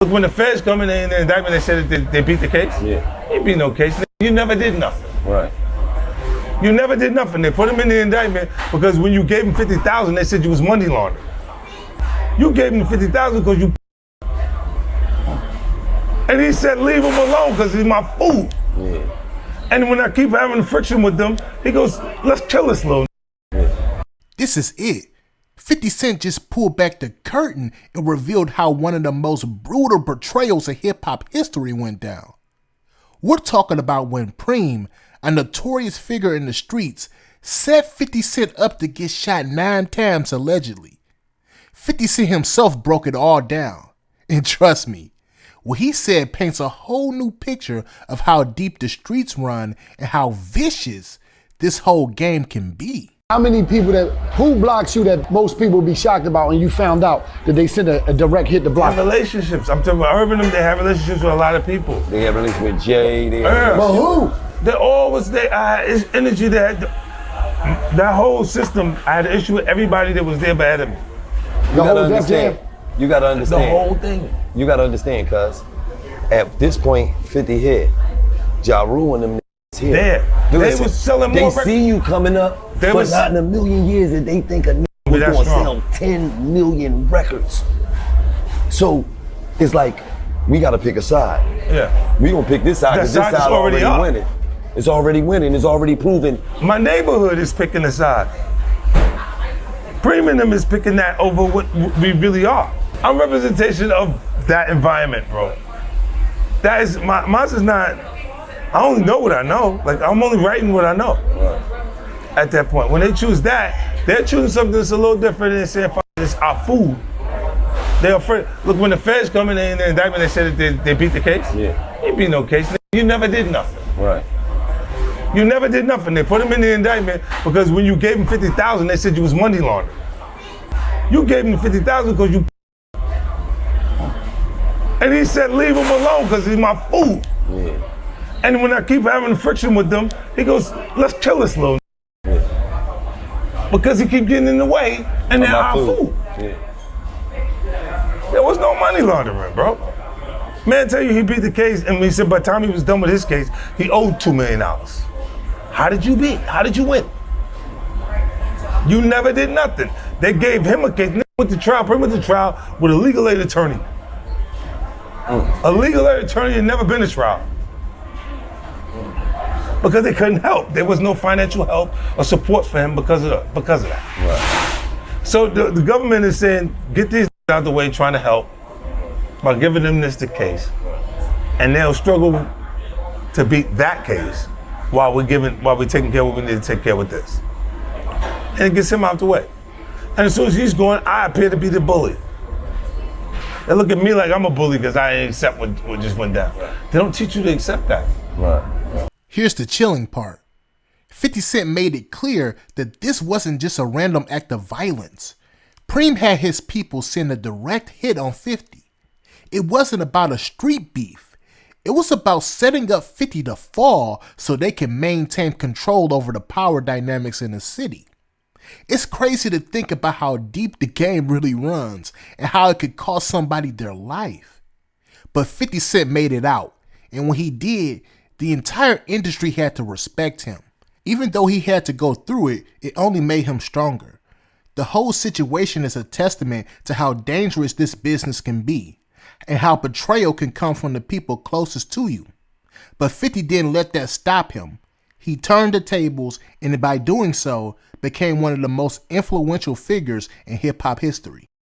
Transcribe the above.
Look, when the feds come in the indictment, they said that they beat the case. Yeah. It beat no case. You never did nothing. Right. You never did nothing. They put him in the indictment because when you gave him $50,000, they said you was money laundering. You gave him $50,000 because you. And he said, leave him alone because he's my food. Yeah. And when I keep having friction with them, he goes, let's kill this little. Yeah. This is it. 50 Cent just pulled back the curtain and revealed how one of the most brutal betrayals of hip-hop history went down. We're talking about when Preme, a notorious figure in the streets, set 50 Cent up to get shot 9 times allegedly. 50 Cent himself broke it all down. And trust me, what he said paints a whole new picture of how deep the streets run and how vicious this whole game can be. How many people who blocks you that most people would be shocked about when you found out that they sent a direct hit to block? They have relationships. I'm talking about Urban, they have relationships with a lot of people. They have relationships with Jay. But who? They always, it's energy that whole system, I had an issue with everybody that was there ahead of me. You gotta understand. You gotta understand. The whole thing. You gotta understand, cuz at this point, 50 hit. Ja Rule and them here. There. They was selling more records. They see you coming up, but not in a million years that they think a nigga was gonna sell 10 million records. So it's like, we gotta pick a side. Yeah. We gonna pick this side because this side already winning. It's already winning, it's already proven. My neighborhood is picking a side. Preme and them is picking that over what we really are. I'm representation of that environment, bro. That is, mine is not, I only know what I know. Like, I'm only writing what I know. Right. At that point. When they choose that, they're choosing something that's a little different than saying, it's our food. They're afraid. Look, when the feds come in the indictment, they said that they beat the case. Yeah. It beat no case. You never did nothing. Right. You never did nothing. They put him in the indictment because when you gave him $50,000, they said you was money laundering. You gave him the $50,000 because you. And he said, leave him alone because he's my food. Yeah. And when I keep having friction with them, he goes, let's kill this little. Yeah. Because he keep getting in the way, and they're our food. Yeah. There was no money laundering, bro. Man, tell you he beat the case, and he said by the time he was done with his case, he owed $2 million. How did you beat? How did you win? You never did nothing. They gave him a case. Went to trial, Preme went to trial with a legal aid attorney. A legal aid attorney had never been to trial. Because they couldn't help. There was no financial help or support for him because of that. Right. So the government is saying, get these out the way, trying to help by giving them the case. And they'll struggle to beat that case while we're taking care of what we need to take care of with this. And it gets him out the way. And as soon as he's going, I appear to be the bully. They look at me like I'm a bully because I ain't accept what just went down. They don't teach you to accept that. Right. Here's the chilling part. 50 Cent made it clear that this wasn't just a random act of violence. Preme had his people send a direct hit on 50. It wasn't about a street beef. It was about setting up 50 to fall so they can maintain control over the power dynamics in the city. It's crazy to think about how deep the game really runs and how it could cost somebody their life. But 50 Cent made it out, and when he did, the entire industry had to respect him. Even though he had to go through it, it only made him stronger. The whole situation is a testament to how dangerous this business can be, and how betrayal can come from the people closest to you. But 50 didn't let that stop him. He turned the tables, and by doing so, became one of the most influential figures in hip-hop history.